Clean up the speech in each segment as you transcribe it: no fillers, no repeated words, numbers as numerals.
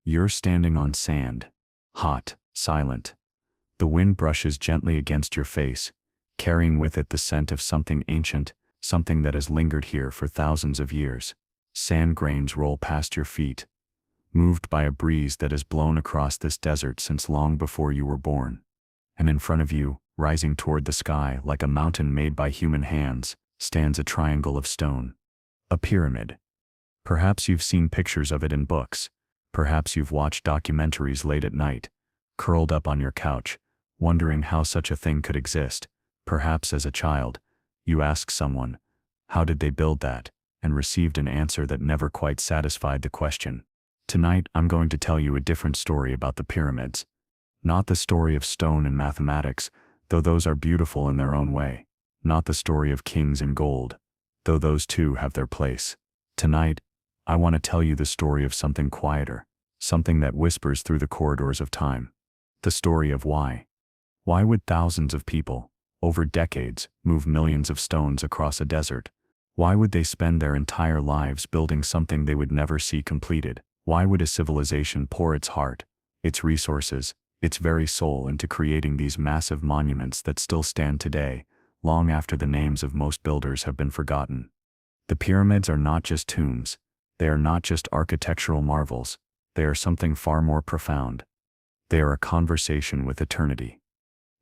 You're standing on sand. Hot, silent. The wind brushes gently against your face, carrying with it the scent of something ancient, something that has lingered here for thousands of years. Sand grains roll past your feet, moved by a breeze that has blown across this desert since long before you were born. And in front of you, rising toward the sky like a mountain made by human hands, stands a triangle of stone. A pyramid. Perhaps you've seen pictures of it in books. Perhaps you've watched documentaries late at night, curled up on your couch, wondering how such a thing could exist. Perhaps as a child, you asked someone, how did they build that, and received an answer that never quite satisfied the question. Tonight, I'm going to tell you a different story about the pyramids. Not the story of stone and mathematics, though those are beautiful in their own way. Not the story of kings and gold, though those too have their place. Tonight, I want to tell you the story of something quieter, something that whispers through the corridors of time. The story of why. Why would thousands of people, over decades, move millions of stones across a desert? Why would they spend their entire lives building something they would never see completed? Why would a civilization pour its heart, its resources, its very soul into creating these massive monuments that still stand today, long after the names of most builders have been forgotten? The pyramids are not just tombs. They are not just architectural marvels. They are something far more profound. They are a conversation with eternity.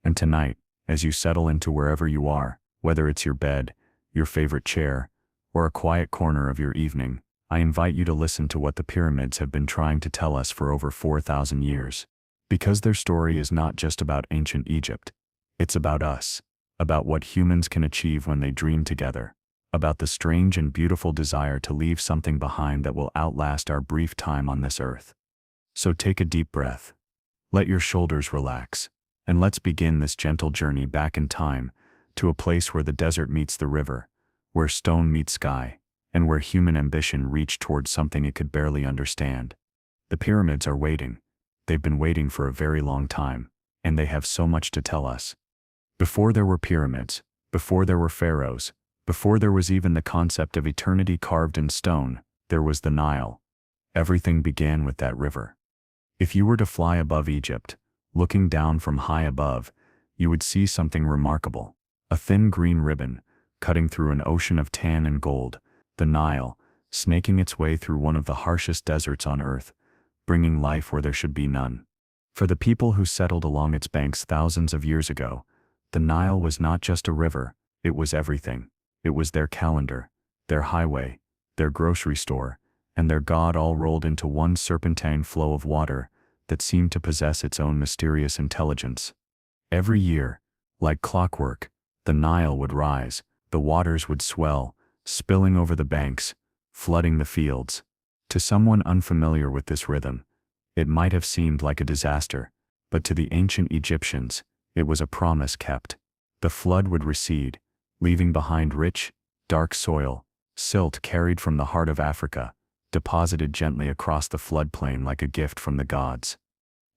And tonight, as you settle into wherever you are, whether it's your bed, your favorite chair, or a quiet corner of your evening, I invite you to listen to what the pyramids have been trying to tell us for over 4,000 years. Because their story is not just about ancient Egypt. It's about us, about what humans can achieve when they dream together, about the strange and beautiful desire to leave something behind that will outlast our brief time on this earth. So take a deep breath. Let your shoulders relax, and let's begin this gentle journey back in time to a place where the desert meets the river, where stone meets sky, and where human ambition reached towards something it could barely understand. The pyramids are waiting. They've been waiting for a very long time, and they have so much to tell us. Before there were pyramids, before there were pharaohs, before there was even the concept of eternity carved in stone, there was the Nile. Everything began with that river. If you were to fly above Egypt, looking down from high above, you would see something remarkable. A thin green ribbon, cutting through an ocean of tan and gold, the Nile, snaking its way through one of the harshest deserts on earth, bringing life where there should be none. For the people who settled along its banks thousands of years ago, the Nile was not just a river, it was everything. It was their calendar, their highway, their grocery store, and their god all rolled into one serpentine flow of water that seemed to possess its own mysterious intelligence. Every year, like clockwork, the Nile would rise, the waters would swell, spilling over the banks, flooding the fields. To someone unfamiliar with this rhythm, it might have seemed like a disaster, but to the ancient Egyptians, it was a promise kept. The flood would recede, leaving behind rich, dark soil, silt carried from the heart of Africa, deposited gently across the floodplain like a gift from the gods.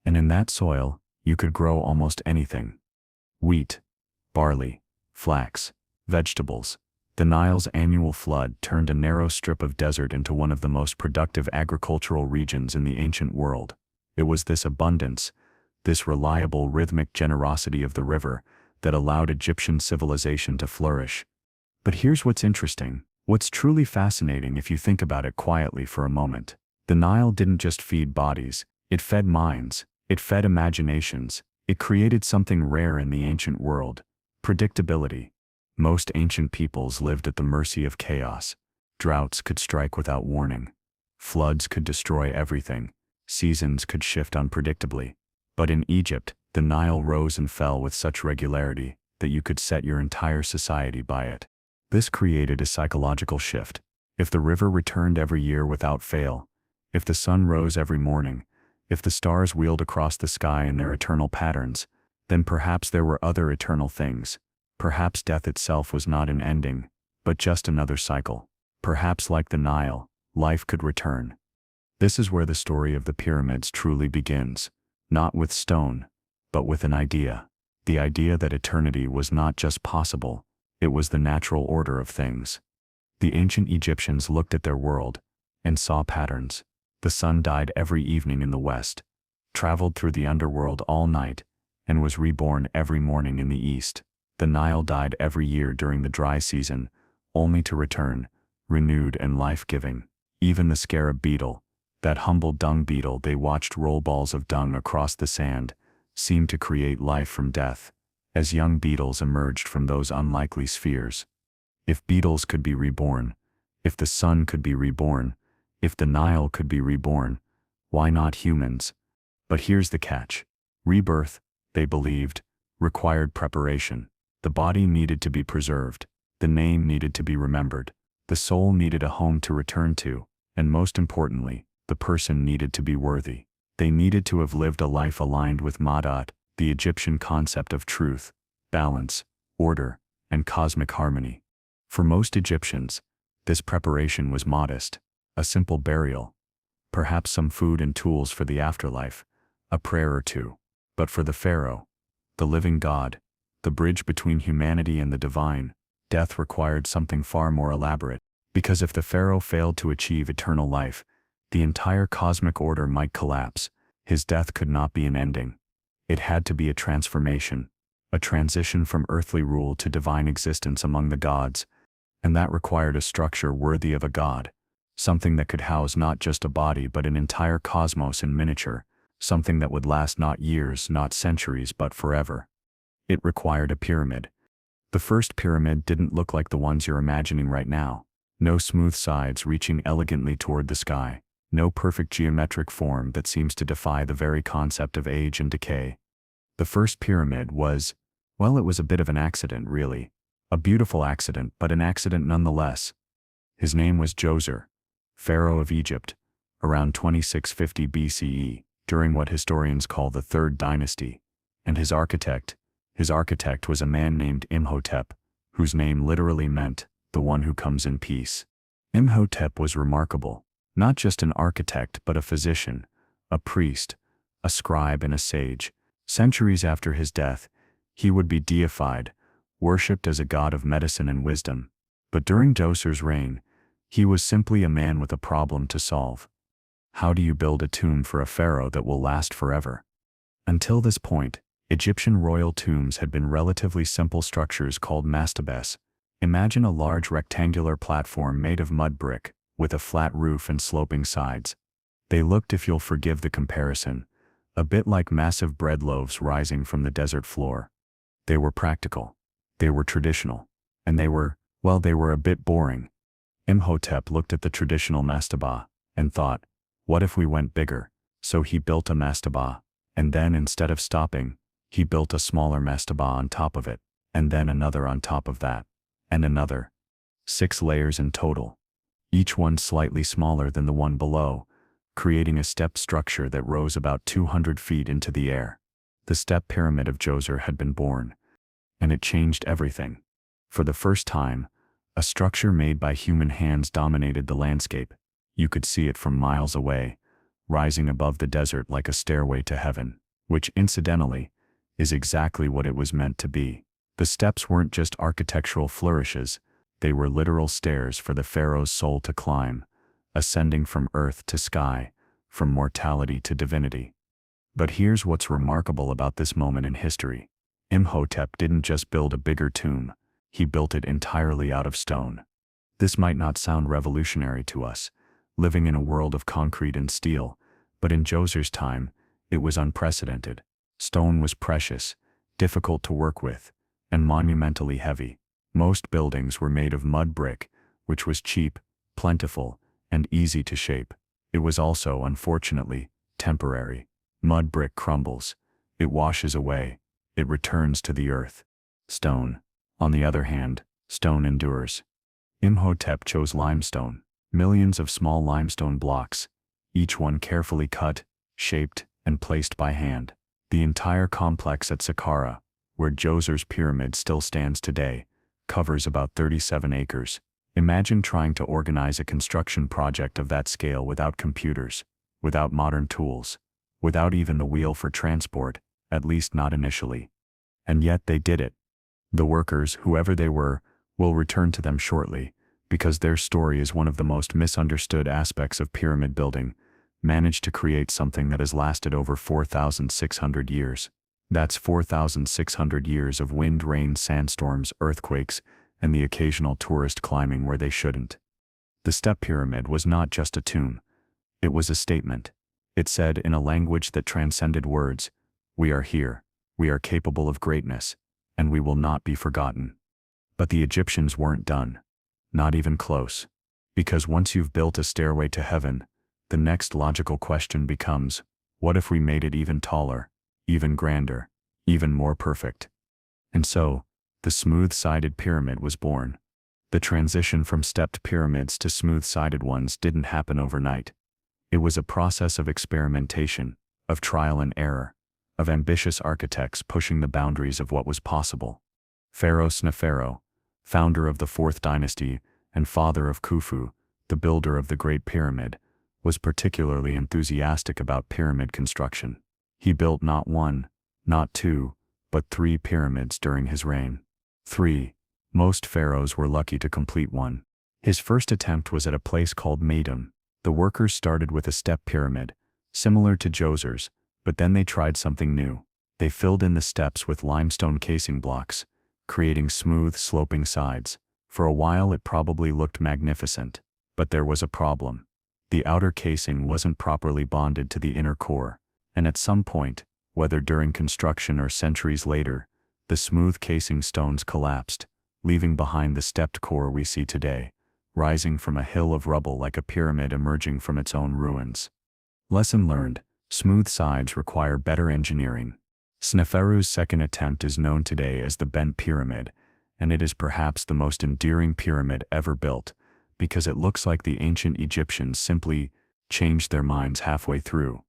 And in that soil, you could grow almost anything. Wheat, barley, flax, vegetables. The Nile's annual flood turned a narrow strip of desert into one of the most productive agricultural regions in the ancient world. It was this abundance, this reliable rhythmic generosity of the river, that allowed Egyptian civilization to flourish. But here's what's interesting, what's truly fascinating if you think about it quietly for a moment. The Nile didn't just feed bodies, it fed minds, it fed imaginations, it created something rare in the ancient world: predictability. Most ancient peoples lived at the mercy of chaos. Droughts could strike without warning. Floods could destroy everything. Seasons could shift unpredictably. But in Egypt, the Nile rose and fell with such regularity that you could set your entire society by it. This created a psychological shift. If the river returned every year without fail, if the sun rose every morning, if the stars wheeled across the sky in their eternal patterns, then perhaps there were other eternal things. Perhaps death itself was not an ending, but just another cycle. Perhaps like the Nile, life could return. This is where the story of the pyramids truly begins, not with stone, but with an idea. The idea that eternity was not just possible, it was the natural order of things. The ancient Egyptians looked at their world and saw patterns. The sun died every evening in the west, traveled through the underworld all night, and was reborn every morning in the east. The Nile died every year during the dry season, only to return, renewed and life-giving. Even the scarab beetle, that humble dung beetle they watched roll balls of dung across the sand, seemed to create life from death, as young beetles emerged from those unlikely spheres. If beetles could be reborn, if the sun could be reborn, if the Nile could be reborn, why not humans? But here's the catch. Rebirth, they believed, required preparation. The body needed to be preserved, the name needed to be remembered, the soul needed a home to return to, and most importantly, the person needed to be worthy. They needed to have lived a life aligned with Madat, the Egyptian concept of truth, balance, order, and cosmic harmony. For most Egyptians, this preparation was modest, a simple burial, perhaps some food and tools for the afterlife, a prayer or two. But for the pharaoh, the living God, the bridge between humanity and the divine, death required something far more elaborate. Because if the pharaoh failed to achieve eternal life, the entire cosmic order might collapse. His death could not be an ending. It had to be a transformation, a transition from earthly rule to divine existence among the gods, and that required a structure worthy of a god, something that could house not just a body but an entire cosmos in miniature, something that would last not years, not centuries, but forever. It required a pyramid. The first pyramid didn't look like the ones you're imagining right now. No smooth sides reaching elegantly toward the sky. No perfect geometric form that seems to defy the very concept of age and decay. The first pyramid was, well, it was a bit of an accident, really. A beautiful accident, but an accident nonetheless. His name was Djoser, Pharaoh of Egypt, around 2650 BCE, during what historians call the Third Dynasty, and his architect was a man named Imhotep, whose name literally meant, the one who comes in peace. Imhotep was remarkable, not just an architect but a physician, a priest, a scribe and a sage. Centuries after his death, he would be deified, worshipped as a god of medicine and wisdom. But during Djoser's reign, he was simply a man with a problem to solve. How do you build a tomb for a pharaoh that will last forever? Until this point, Egyptian royal tombs had been relatively simple structures called mastabes. Imagine a large rectangular platform made of mud brick, with a flat roof and sloping sides. They looked, if you'll forgive the comparison, a bit like massive bread loaves rising from the desert floor. They were practical, they were traditional, and they were a bit boring. Imhotep looked at the traditional mastaba, and thought, what if we went bigger? So he built a mastaba, and then instead of stopping, he built a smaller mastaba on top of it, and then another on top of that, and another. 6 layers in total, each one slightly smaller than the one below, creating a stepped structure that rose about 200 feet into the air. The step pyramid of Djoser had been born, and it changed everything. For the first time, a structure made by human hands dominated the landscape. You could see it from miles away, rising above the desert like a stairway to heaven, which, incidentally, is exactly what it was meant to be. The steps weren't just architectural flourishes, they were literal stairs for the pharaoh's soul to climb, ascending from earth to sky, from mortality to divinity. But here's what's remarkable about this moment in history. Imhotep didn't just build a bigger tomb, he built it entirely out of stone. This might not sound revolutionary to us, living in a world of concrete and steel, but in Djoser's time, it was unprecedented. Stone was precious, difficult to work with, and monumentally heavy. Most buildings were made of mud brick, which was cheap, plentiful, and easy to shape. It was also, unfortunately, temporary. Mud brick crumbles, it washes away, it returns to the earth. Stone, on the other hand, stone endures. Imhotep chose limestone, millions of small limestone blocks, each one carefully cut, shaped, and placed by hand. The entire complex at Saqqara, where Djoser's pyramid still stands today, covers about 37 acres. Imagine trying to organize a construction project of that scale without computers, without modern tools, without even the wheel for transport, at least not initially. And yet they did it. The workers, whoever they were, will return to them shortly, because their story is one of the most misunderstood aspects of pyramid building. managed to create something that has lasted over 4,600 years. That's 4,600 years of wind, rain, sandstorms, earthquakes, and the occasional tourist climbing where they shouldn't. The step pyramid was not just a tomb. It was a statement. It said in a language that transcended words, "We are here, we are capable of greatness, and we will not be forgotten." But the Egyptians weren't done. Not even close. Because once you've built a stairway to heaven, the next logical question becomes, what if we made it even taller, even grander, even more perfect? And so, the smooth-sided pyramid was born. The transition from stepped pyramids to smooth-sided ones didn't happen overnight. It was a process of experimentation, of trial and error, of ambitious architects pushing the boundaries of what was possible. Pharaoh Sneferu, founder of the 4th dynasty and father of Khufu, the builder of the Great Pyramid, was particularly enthusiastic about pyramid construction. He built not 1, not 2, but 3 pyramids during his reign. 3. Most pharaohs were lucky to complete one. His first attempt was at a place called Meidum. The workers started with a step pyramid, similar to Djozer's, but then they tried something new. They filled in the steps with limestone casing blocks, creating smooth, sloping sides. For a while it probably looked magnificent, but there was a problem. The outer casing wasn't properly bonded to the inner core, and at some point, whether during construction or centuries later, the smooth casing stones collapsed, leaving behind the stepped core we see today, rising from a hill of rubble like a pyramid emerging from its own ruins. Lesson learned: smooth sides require better engineering. Sneferu's second attempt is known today as the bent pyramid, and it is perhaps the most endearing pyramid ever built, because it looks like the ancient Egyptians simply changed their minds halfway through.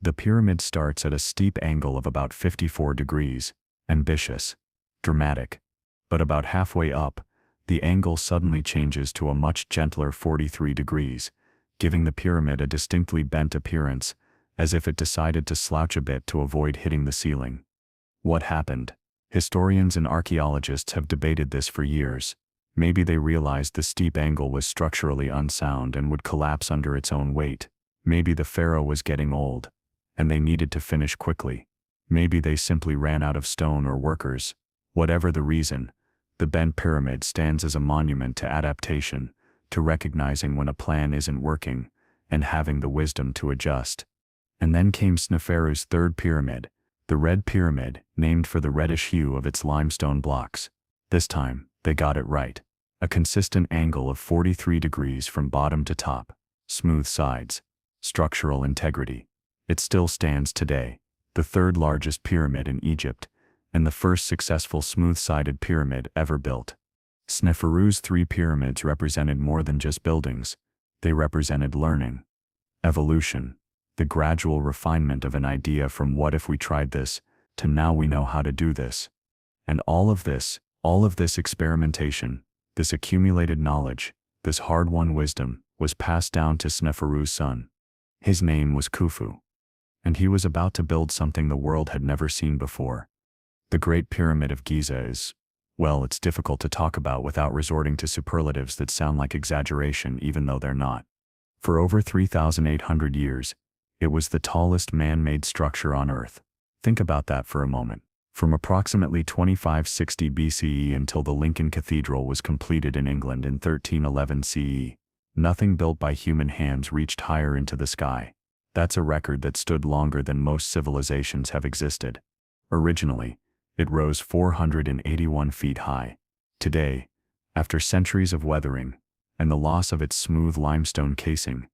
The pyramid starts at a steep angle of about 54 degrees, ambitious, dramatic, but about halfway up, the angle suddenly changes to a much gentler 43 degrees, giving the pyramid a distinctly bent appearance, as if it decided to slouch a bit to avoid hitting the ceiling. What happened? Historians and archaeologists have debated this for years. Maybe they realized the steep angle was structurally unsound and would collapse under its own weight. Maybe the pharaoh was getting old, and they needed to finish quickly. Maybe they simply ran out of stone or workers. Whatever the reason, the bent pyramid stands as a monument to adaptation, to recognizing when a plan isn't working, and having the wisdom to adjust. And then came Sneferu's third pyramid, the Red Pyramid, named for the reddish hue of its limestone blocks. This time, they got it right. A consistent angle of 43 degrees from bottom to top, smooth sides, structural integrity. It still stands today, the third largest pyramid in Egypt, and the first successful smooth-sided pyramid ever built. Sneferu's 3 pyramids represented more than just buildings. They represented learning, evolution, the gradual refinement of an idea from what if we tried this, to now we know how to do this. And all of this experimentation, this accumulated knowledge, this hard-won wisdom, was passed down to Sneferu's son. His name was Khufu. And he was about to build something the world had never seen before. The Great Pyramid of Giza is, well, it's difficult to talk about without resorting to superlatives that sound like exaggeration even though they're not. For over 3,800 years, it was the tallest man-made structure on Earth. Think about that for a moment. From approximately 2560 BCE until the Lincoln Cathedral was completed in England in 1311 CE, nothing built by human hands reached higher into the sky. That's a record that stood longer than most civilizations have existed. Originally, it rose 481 feet high. Today, after centuries of weathering and the loss of its smooth limestone casing,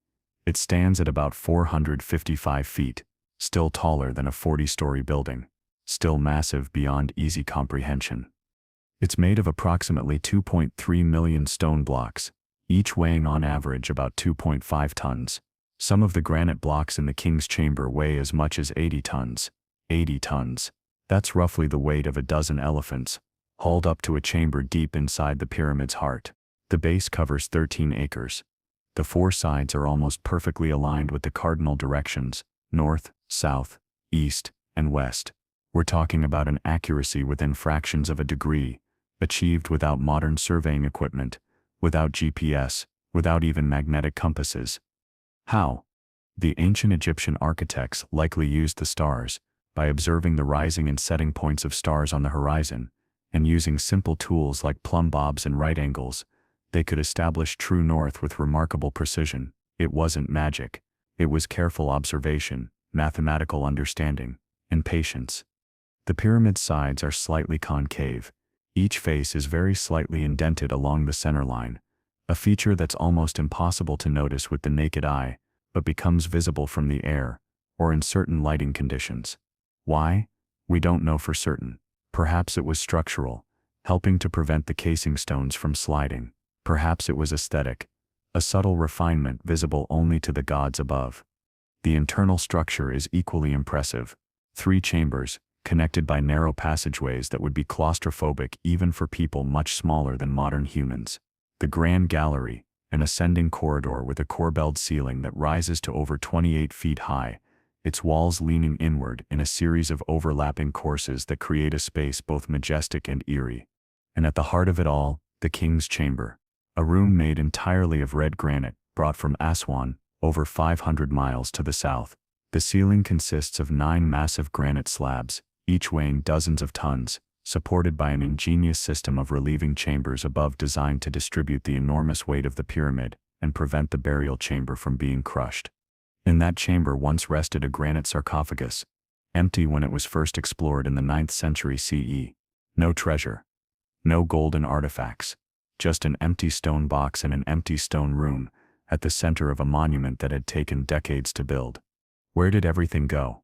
it stands at about 455 feet, still taller than a 40-story building, still massive beyond easy comprehension. It's made of approximately 2.3 million stone blocks, each weighing on average about 2.5 tons. Some of the granite blocks in the king's chamber weigh as much as 80 tons. 80 tons. That's roughly the weight of a dozen elephants, hauled up to a chamber deep inside the pyramid's heart. The base covers 13 acres. The 4 sides are almost perfectly aligned with the cardinal directions, north, south, east, and west. We're talking about an accuracy within fractions of a degree, achieved without modern surveying equipment, without GPS, without even magnetic compasses. How? The ancient Egyptian architects likely used the stars, by observing the rising and setting points of stars on the horizon, and using simple tools like plumb bobs and right angles, they could establish true north with remarkable precision. It wasn't magic. It was careful observation, mathematical understanding, and patience. The pyramid's sides are slightly concave. Each face is very slightly indented along the center line, a feature that's almost impossible to notice with the naked eye, but becomes visible from the air, or in certain lighting conditions. Why? We don't know for certain. Perhaps it was structural, helping to prevent the casing stones from sliding. Perhaps it was aesthetic, a subtle refinement visible only to the gods above. The internal structure is equally impressive. 3 chambers, connected by narrow passageways that would be claustrophobic even for people much smaller than modern humans. The Grand Gallery, an ascending corridor with a corbelled ceiling that rises to over 28 feet high, its walls leaning inward in a series of overlapping courses that create a space both majestic and eerie. And at the heart of it all, the King's Chamber, a room made entirely of red granite, brought from Aswan, over 500 miles to the south. The ceiling consists of 9 massive granite slabs, each weighing dozens of tons, supported by an ingenious system of relieving chambers above designed to distribute the enormous weight of the pyramid and prevent the burial chamber from being crushed. In that chamber once rested a granite sarcophagus, empty when it was first explored in the 9th century CE. No treasure. No golden artifacts. Just an empty stone box in an empty stone room, at the center of a monument that had taken decades to build. Where did everything go?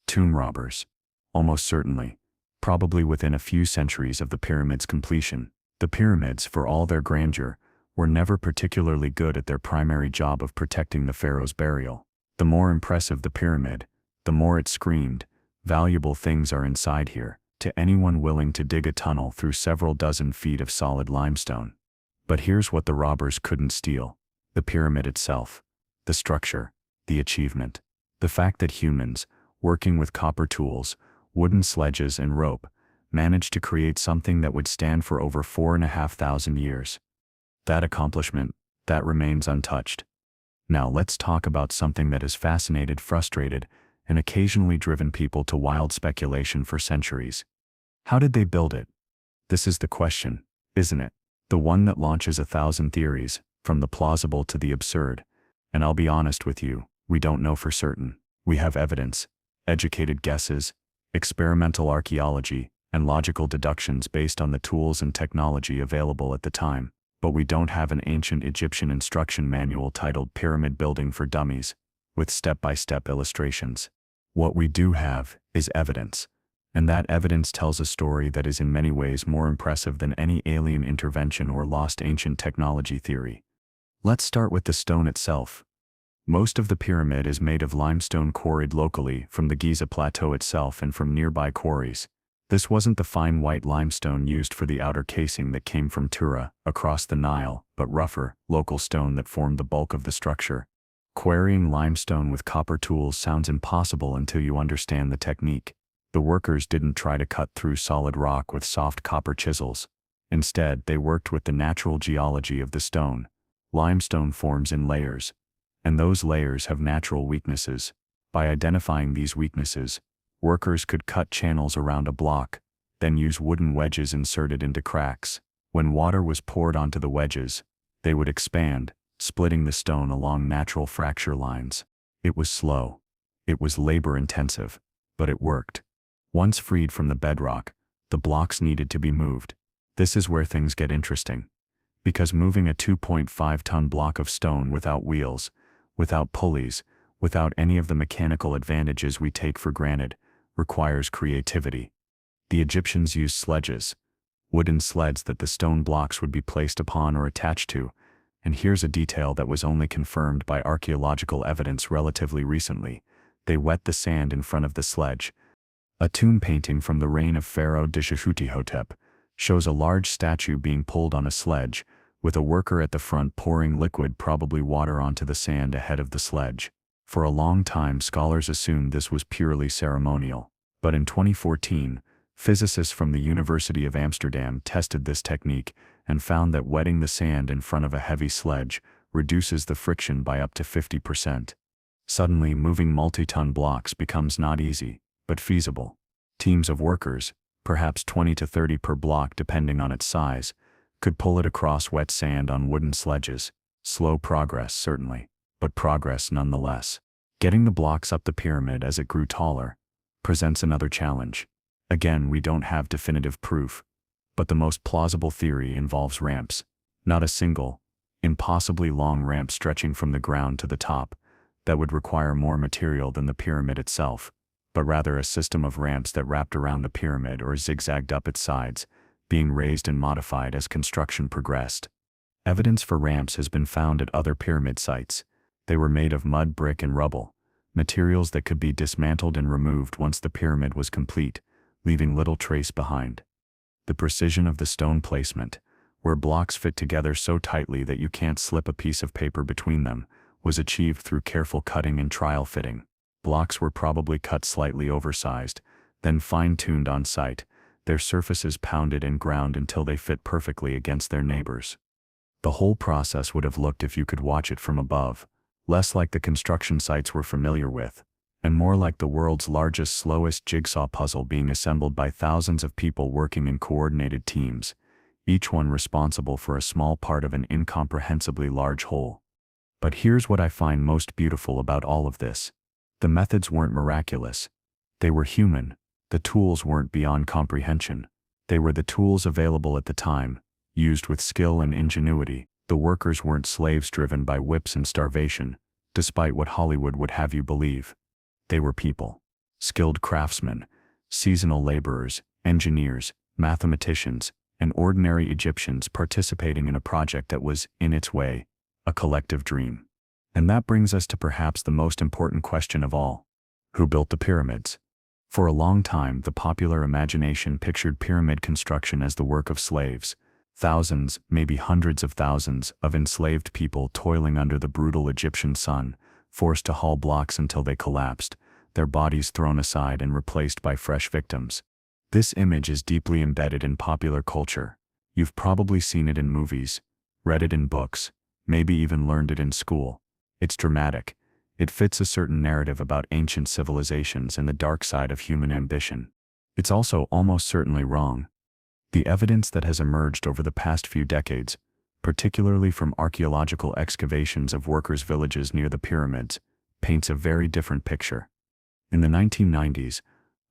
Tomb robbers. Almost certainly. Probably within a few centuries of the pyramid's completion. The pyramids, for all their grandeur, were never particularly good at their primary job of protecting the pharaoh's burial. The more impressive the pyramid, the more it screamed, "Valuable things are inside here," to anyone willing to dig a tunnel through several dozen feet of solid limestone. But here's what the robbers couldn't steal: the pyramid itself, the structure, the achievement, the fact that humans, working with copper tools, wooden sledges and rope, managed to create something that would stand for over 4,500 years. That accomplishment, that remains untouched. Now let's talk about something that has fascinated, frustrated, and occasionally driven people to wild speculation for centuries. How did they build it? This is the question, isn't it? The one that launches 1,000 theories, from the plausible to the absurd. And I'll be honest with you, we don't know for certain. We have evidence, educated guesses, experimental archaeology, and logical deductions based on the tools and technology available at the time. But we don't have an ancient Egyptian instruction manual titled Pyramid Building for Dummies, with step-by-step illustrations. What we do have is evidence, and that evidence tells a story that is in many ways more impressive than any alien intervention or lost ancient technology theory. Let's start with the stone itself. Most of the pyramid is made of limestone quarried locally from the Giza Plateau itself and from nearby quarries. This wasn't the fine white limestone used for the outer casing that came from Tura, across the Nile, but rougher, local stone that formed the bulk of the structure. Quarrying limestone with copper tools sounds impossible until you understand the technique. The workers didn't try to cut through solid rock with soft copper chisels. Instead, they worked with the natural geology of the stone. Limestone forms in layers, and those layers have natural weaknesses. By identifying these weaknesses, workers could cut channels around a block, then use wooden wedges inserted into cracks. When water was poured onto the wedges, they would expand, splitting the stone along natural fracture lines. It was slow. It was labor-intensive, but it worked. Once freed from the bedrock, the blocks needed to be moved. This is where things get interesting. Because moving a 2.5-ton block of stone without wheels, without pulleys, without any of the mechanical advantages we take for granted, requires creativity. The Egyptians used sledges, wooden sleds that the stone blocks would be placed upon or attached to, and here's a detail that was only confirmed by archaeological evidence relatively recently: they wet the sand in front of the sledge. A tomb painting from the reign of Pharaoh Deshutihotep shows a large statue being pulled on a sledge, with a worker at the front pouring liquid, probably water, onto the sand ahead of the sledge. For a long time, scholars assumed this was purely ceremonial. But in 2014, physicists from the University of Amsterdam tested this technique and found that wetting the sand in front of a heavy sledge reduces the friction by up to 50%. Suddenly, moving multi-ton blocks becomes not easy, but feasible. Teams of workers, perhaps 20 to 30 per block depending on its size, could pull it across wet sand on wooden sledges. Slow progress, certainly, but progress nonetheless. Getting the blocks up the pyramid as it grew taller presents another challenge. Again, we don't have definitive proof, but the most plausible theory involves ramps. Not a single, impossibly long ramp stretching from the ground to the top that would require more material than the pyramid itself, but rather a system of ramps that wrapped around the pyramid or zigzagged up its sides, being raised and modified as construction progressed. Evidence for ramps has been found at other pyramid sites. They were made of mud, brick, and rubble, materials that could be dismantled and removed once the pyramid was complete, leaving little trace behind. The precision of the stone placement, where blocks fit together so tightly that you can't slip a piece of paper between them, was achieved through careful cutting and trial fitting. Blocks were probably cut slightly oversized, then fine-tuned on site, their surfaces pounded and ground until they fit perfectly against their neighbors. The whole process would have looked, if you could watch it from above, less like the construction sites we're familiar with, and more like the world's largest, slowest jigsaw puzzle being assembled by thousands of people working in coordinated teams, each one responsible for a small part of an incomprehensibly large whole. But here's what I find most beautiful about all of this. The methods weren't miraculous. They were human. The tools weren't beyond comprehension. They were the tools available at the time, used with skill and ingenuity. The workers weren't slaves driven by whips and starvation, despite what Hollywood would have you believe. They were people. Skilled craftsmen, seasonal laborers, engineers, mathematicians, and ordinary Egyptians participating in a project that was, in its way, a collective dream. And that brings us to perhaps the most important question of all. Who built the pyramids? For a long time, the popular imagination pictured pyramid construction as the work of slaves. Thousands, maybe hundreds of thousands, of enslaved people toiling under the brutal Egyptian sun, forced to haul blocks until they collapsed, their bodies thrown aside and replaced by fresh victims. This image is deeply embedded in popular culture. You've probably seen it in movies, read it in books, maybe even learned it in school. It's dramatic. It fits a certain narrative about ancient civilizations and the dark side of human ambition. It's also almost certainly wrong. The evidence that has emerged over the past few decades, particularly from archaeological excavations of workers' villages near the pyramids, paints a very different picture. In the 1990s,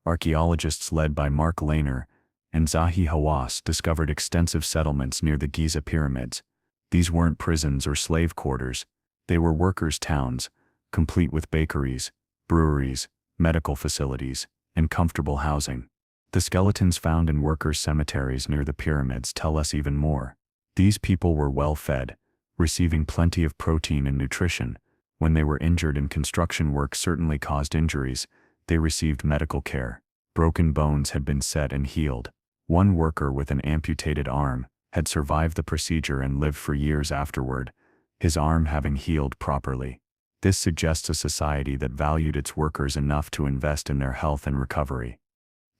archaeologists led by Mark Lehner and Zahi Hawass discovered extensive settlements near the Giza pyramids. These weren't prisons or slave quarters. They were workers' towns, complete with bakeries, breweries, medical facilities, and comfortable housing. The skeletons found in workers' cemeteries near the pyramids tell us even more. These people were well fed, receiving plenty of protein and nutrition. When they were injured and construction work certainly caused injuries, they received medical care. Broken bones had been set and healed. One worker with an amputated arm had survived the procedure and lived for years afterward, his arm having healed properly. This suggests a society that valued its workers enough to invest in their health and recovery.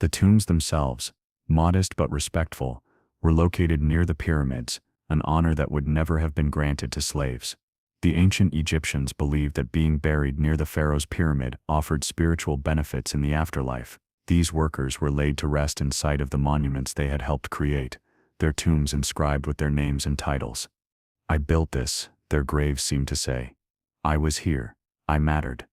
The tombs themselves, modest but respectful, were located near the pyramids, an honor that would never have been granted to slaves. The ancient Egyptians believed that being buried near the pharaoh's pyramid offered spiritual benefits in the afterlife. These workers were laid to rest in sight of the monuments they had helped create, their tombs inscribed with their names and titles. "I built this," their graves seemed to say. "I was here. I mattered."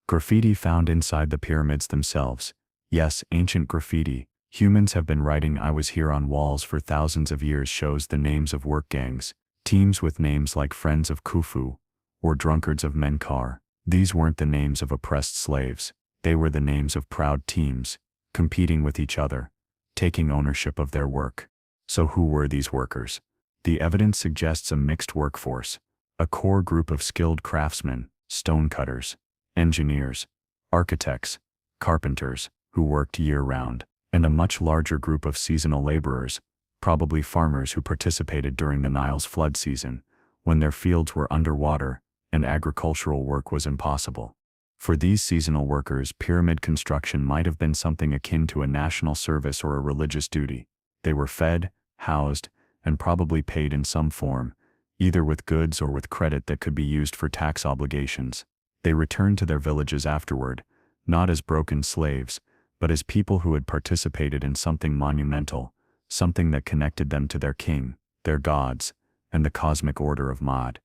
Graffiti found inside the pyramids themselves. Yes, ancient graffiti. Humans have been writing "I was here" on walls for thousands of years. Shows the names of work gangs, teams with names like Friends of Khufu or Drunkards of Menkaure. These weren't the names of oppressed slaves. They were the names of proud teams, competing with each other, taking ownership of their work. So who were these workers? The evidence suggests a mixed workforce, a core group of skilled craftsmen, stonecutters, engineers, architects, carpenters, who worked year-round, and a much larger group of seasonal laborers, probably farmers who participated during the Nile's flood season, when their fields were underwater and agricultural work was impossible. For these seasonal workers, pyramid construction might have been something akin to a national service or a religious duty. They were fed, housed, and probably paid in some form, either with goods or with credit that could be used for tax obligations. They returned to their villages afterward, not as broken slaves, but as people who had participated in something monumental, something that connected them to their king, their gods, and the cosmic order of Mod.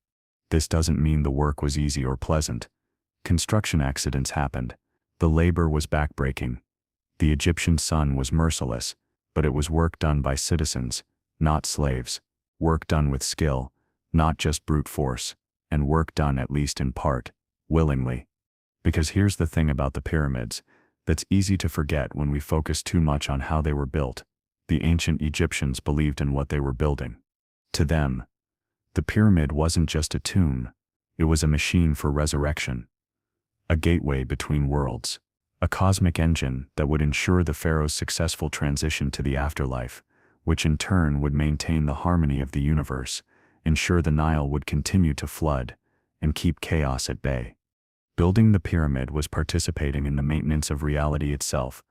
This doesn't mean the work was easy or pleasant. Construction accidents happened. The labor was backbreaking. The Egyptian sun was merciless, but it was work done by citizens, not slaves. Work done with skill, not just brute force, and work done at least in part, willingly. Because here's the thing about the pyramids that's easy to forget when we focus too much on how they were built. The ancient Egyptians believed in what they were building. To them, the pyramid wasn't just a tomb, it was a machine for resurrection. A gateway between worlds. A cosmic engine that would ensure the pharaoh's successful transition to the afterlife, which in turn would maintain the harmony of the universe, ensure the Nile would continue to flood, and keep chaos at bay. Building the pyramid was participating in the maintenance of reality itself.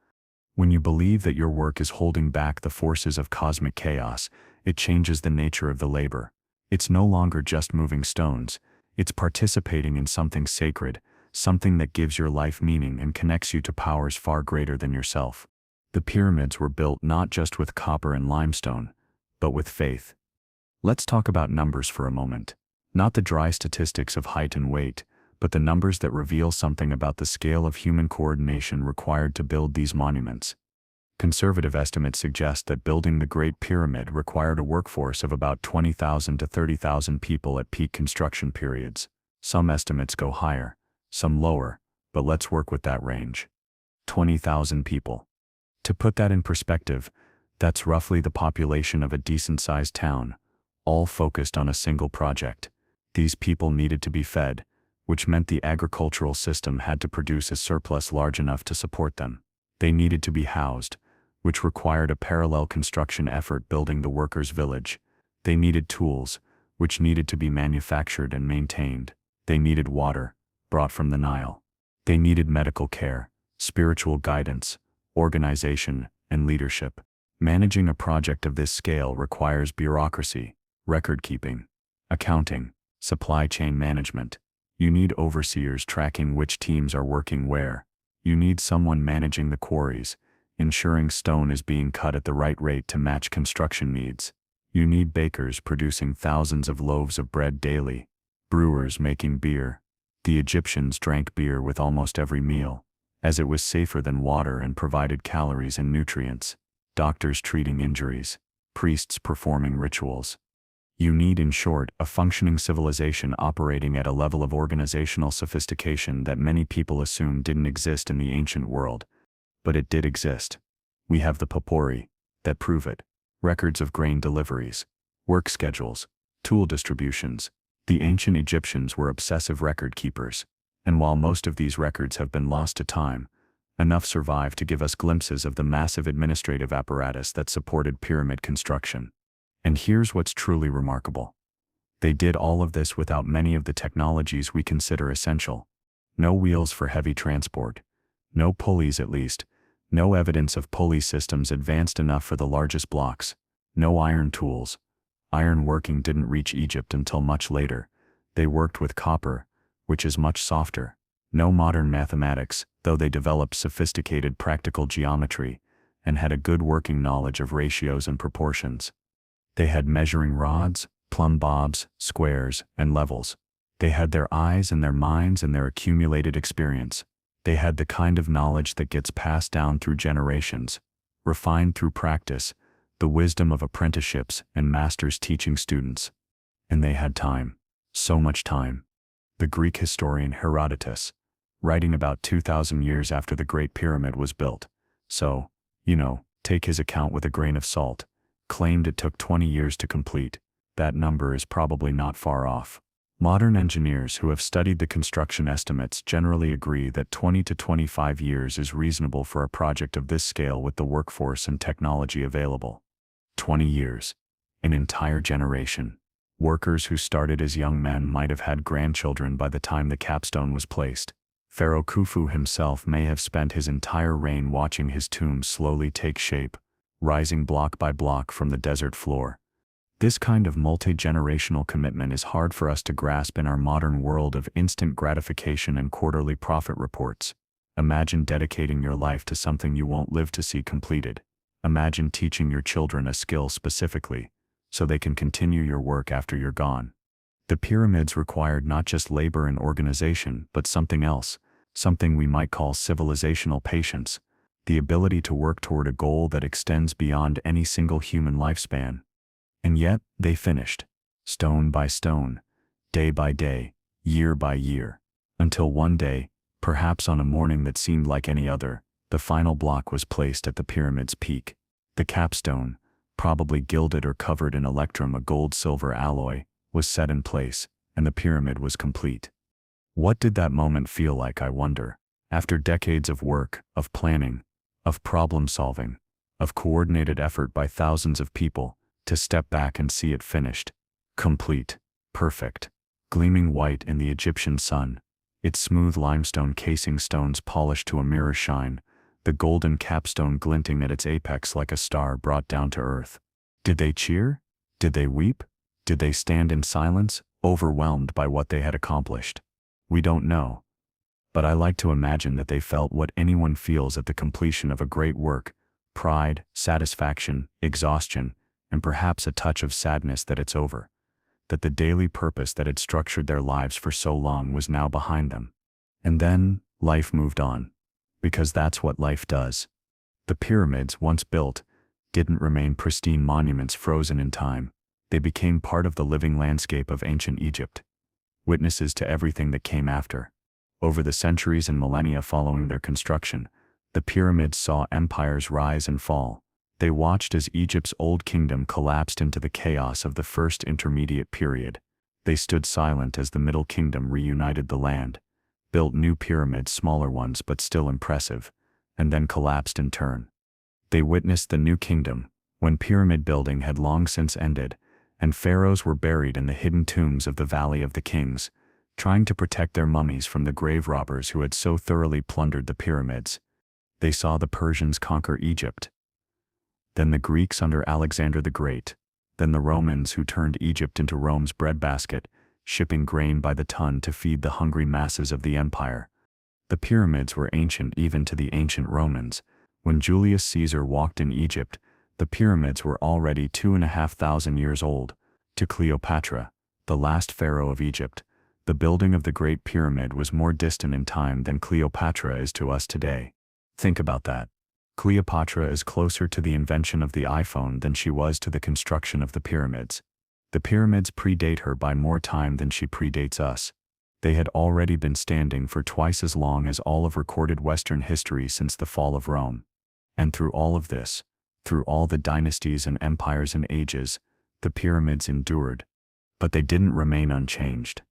When you believe that your work is holding back the forces of cosmic chaos, it changes the nature of the labor. It's no longer just moving stones, it's participating in something sacred, something that gives your life meaning and connects you to powers far greater than yourself. The pyramids were built not just with copper and limestone, but with faith. Let's talk about numbers for a moment. Not the dry statistics of height and weight, but the numbers that reveal something about the scale of human coordination required to build these monuments. Conservative estimates suggest that building the Great Pyramid required a workforce of about 20,000 to 30,000 people at peak construction periods. Some estimates go higher, some lower, but let's work with that range. 20,000 people. To put that in perspective, that's roughly the population of a decent-sized town, all focused on a single project. These people needed to be fed, which meant the agricultural system had to produce a surplus large enough to support them. They needed to be housed, which required a parallel construction effort building the workers' village. They needed tools, which needed to be manufactured and maintained. They needed water, brought from the Nile. They needed medical care, spiritual guidance, organization, and leadership. Managing a project of this scale requires bureaucracy, record-keeping, accounting, supply chain management. You need overseers tracking which teams are working where. You need someone managing the quarries, ensuring stone is being cut at the right rate to match construction needs. You need bakers producing thousands of loaves of bread daily, brewers making beer. The Egyptians drank beer with almost every meal, as it was safer than water and provided calories and nutrients. Doctors treating injuries, priests performing rituals. You need, in short, a functioning civilization operating at a level of organizational sophistication that many people assume didn't exist in the ancient world. But it did exist. We have the papyri that prove it. Records of grain deliveries, work schedules, tool distributions. The ancient Egyptians were obsessive record keepers, and while most of these records have been lost to time, enough survive to give us glimpses of the massive administrative apparatus that supported pyramid construction. And here's what's truly remarkable. They did all of this without many of the technologies we consider essential. No wheels for heavy transport. No pulleys at least. No evidence of pulley systems advanced enough for the largest blocks. No iron tools. Iron working didn't reach Egypt until much later. They worked with copper, which is much softer. No modern mathematics, though they developed sophisticated practical geometry, and had a good working knowledge of ratios and proportions. They had measuring rods, plumb bobs, squares, and levels. They had their eyes and their minds and their accumulated experience. They had the kind of knowledge that gets passed down through generations, refined through practice, the wisdom of apprenticeships and masters teaching students. And they had time. So much time. The Greek historian Herodotus, writing about 2,000 years after the Great Pyramid was built, so, take his account with a grain of salt, claimed it took 20 years to complete. That number is probably not far off. Modern engineers who have studied the construction estimates generally agree that 20 to 25 years is reasonable for a project of this scale with the workforce and technology available. 20 years. An entire generation. Workers who started as young men might have had grandchildren by the time the capstone was placed. Pharaoh Khufu himself may have spent his entire reign watching his tomb slowly take shape, rising block by block from the desert floor. This kind of multi-generational commitment is hard for us to grasp in our modern world of instant gratification and quarterly profit reports. Imagine dedicating your life to something you won't live to see completed. Imagine teaching your children a skill specifically, so they can continue your work after you're gone. The pyramids required not just labor and organization, but something else, something we might call civilizational patience, the ability to work toward a goal that extends beyond any single human lifespan. And yet, they finished, stone by stone, day by day, year by year, until one day, perhaps on a morning that seemed like any other, the final block was placed at the pyramid's peak. The capstone, probably gilded or covered in electrum, a gold-silver alloy, was set in place, and the pyramid was complete. What did that moment feel like, I wonder? After decades of work, of planning, of problem-solving, of coordinated effort by thousands of people, to step back and see it finished, complete, perfect, gleaming white in the Egyptian sun, its smooth limestone casing stones polished to a mirror shine, the golden capstone glinting at its apex like a star brought down to earth. Did they cheer? Did they weep? Did they stand in silence, overwhelmed by what they had accomplished? We don't know. But I like to imagine that they felt what anyone feels at the completion of a great work: pride, satisfaction, exhaustion, and perhaps a touch of sadness that it's over, that the daily purpose that had structured their lives for so long was now behind them. And then, life moved on. Because that's what life does. The pyramids, once built, didn't remain pristine monuments frozen in time. They became part of the living landscape of ancient Egypt, witnesses to everything that came after. Over the centuries and millennia following their construction, the pyramids saw empires rise and fall. They watched as Egypt's old kingdom collapsed into the chaos of the first intermediate period. They stood silent as the Middle Kingdom reunited the land, built new pyramids, smaller ones but still impressive, and then collapsed in turn. They witnessed the New Kingdom, when pyramid building had long since ended, and pharaohs were buried in the hidden tombs of the Valley of the Kings, trying to protect their mummies from the grave robbers who had so thoroughly plundered the pyramids. They saw the Persians conquer Egypt, then the Greeks under Alexander the Great, then the Romans who turned Egypt into Rome's breadbasket, shipping grain by the ton to feed the hungry masses of the empire. The pyramids were ancient even to the ancient Romans. When Julius Caesar walked in Egypt, the pyramids were already 2,500 years old. To Cleopatra, the last pharaoh of Egypt, the building of the Great Pyramid was more distant in time than Cleopatra is to us today. Think about that. Cleopatra is closer to the invention of the iPhone than she was to the construction of the pyramids. The pyramids predate her by more time than she predates us. They had already been standing for twice as long as all of recorded Western history since the fall of Rome. And through all of this, through all the dynasties and empires and ages, the pyramids endured. But they didn't remain unchanged.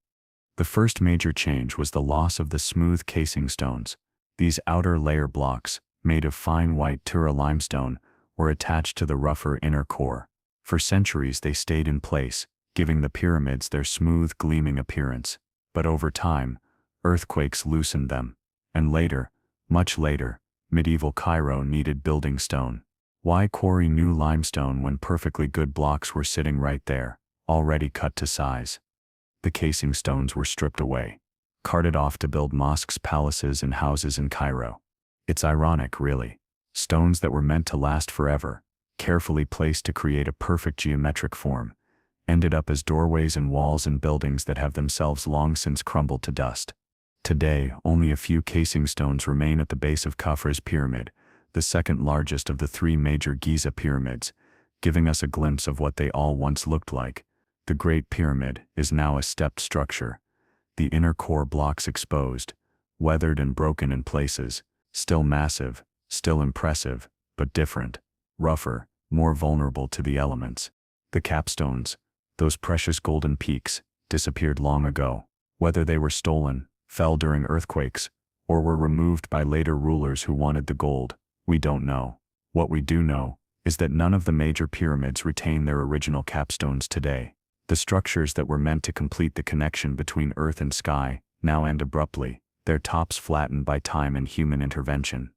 The first major change was the loss of the smooth casing stones. These outer layer blocks, made of fine white Tura limestone, were attached to the rougher inner core. For centuries they stayed in place, giving the pyramids their smooth, gleaming appearance. But over time, earthquakes loosened them. And later, much later, medieval Cairo needed building stone. Why quarry new limestone when perfectly good blocks were sitting right there, already cut to size? The casing stones were stripped away, carted off to build mosques, palaces, and houses in Cairo. It's ironic, really. Stones that were meant to last forever, carefully placed to create a perfect geometric form, ended up as doorways and walls in buildings that have themselves long since crumbled to dust. Today, only a few casing stones remain at the base of Khafra's pyramid, the second largest of the three major Giza pyramids, giving us a glimpse of what they all once looked like. The Great Pyramid is now a stepped structure, the inner core blocks exposed, weathered and broken in places, still massive, still impressive, but different, rougher, more vulnerable to the elements. The capstones, those precious golden peaks, disappeared long ago. Whether they were stolen, fell during earthquakes, or were removed by later rulers who wanted the gold, we don't know. What we do know is that none of the major pyramids retain their original capstones today. The structures that were meant to complete the connection between earth and sky now end abruptly, their tops flattened by time and human intervention.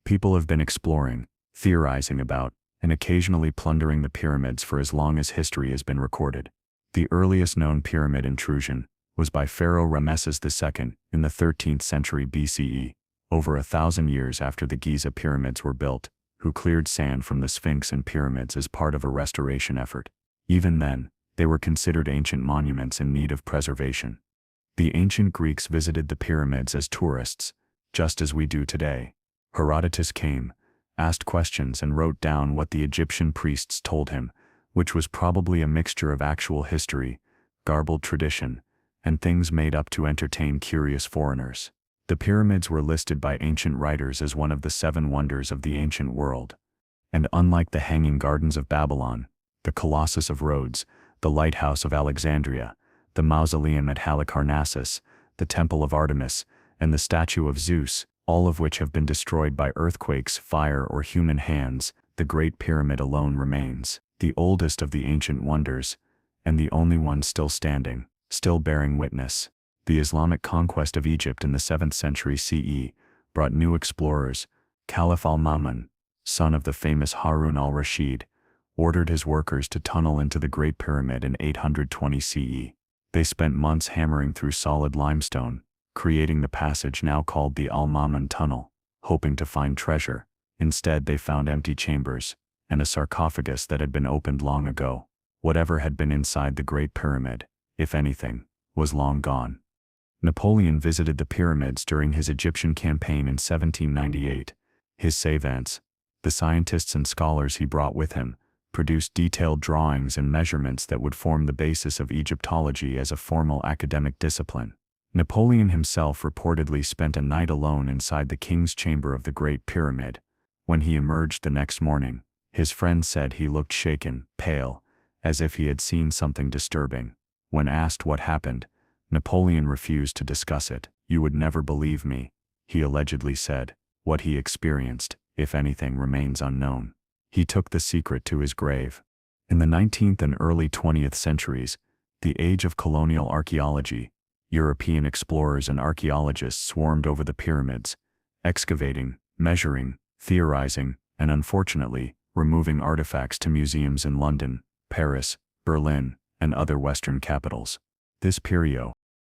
People have been exploring, theorizing about, and occasionally plundering the pyramids for as long as history has been recorded. The earliest known pyramid intrusion was by Pharaoh Ramesses II in the 13th century BCE, over 1,000 years after the Giza pyramids were built, who cleared sand from the Sphinx and pyramids as part of a restoration effort. Even then, they were considered ancient monuments in need of preservation. The ancient Greeks visited the pyramids as tourists, just as we do today. Herodotus came, asked questions and wrote down what the Egyptian priests told him, which was probably a mixture of actual history, garbled tradition, and things made up to entertain curious foreigners. The pyramids were listed by ancient writers as one of the 7 wonders of the ancient world. And unlike the Hanging Gardens of Babylon, the Colossus of Rhodes, the Lighthouse of Alexandria, the Mausoleum at Halicarnassus, the Temple of Artemis, and the statue of Zeus, all of which have been destroyed by earthquakes, fire, or human hands, the Great Pyramid alone remains, the oldest of the ancient wonders, and the only one still standing, still bearing witness. The Islamic conquest of Egypt in the 7th century CE brought new explorers. Caliph al-Ma'mun, son of the famous Harun al-Rashid, ordered his workers to tunnel into the Great Pyramid in 820 CE. They spent months hammering through solid limestone, creating the passage now called the Al-Ma'mun Tunnel, hoping to find treasure. Instead, they found empty chambers and a sarcophagus that had been opened long ago. Whatever had been inside the Great Pyramid, if anything, was long gone. Napoleon visited the pyramids during his Egyptian campaign in 1798. His savants, the scientists and scholars he brought with him, produced detailed drawings and measurements that would form the basis of Egyptology as a formal academic discipline. Napoleon himself reportedly spent a night alone inside the king's chamber of the Great Pyramid. When he emerged the next morning, his friends said he looked shaken, pale, as if he had seen something disturbing. When asked what happened, Napoleon refused to discuss it. "You would never believe me," he allegedly said. What he experienced, if anything, remains unknown. He took the secret to his grave. In the 19th and early 20th centuries, the age of colonial archaeology, European explorers and archaeologists swarmed over the pyramids, excavating, measuring, theorizing, and unfortunately, removing artifacts to museums in London, Paris, Berlin, and other Western capitals. This period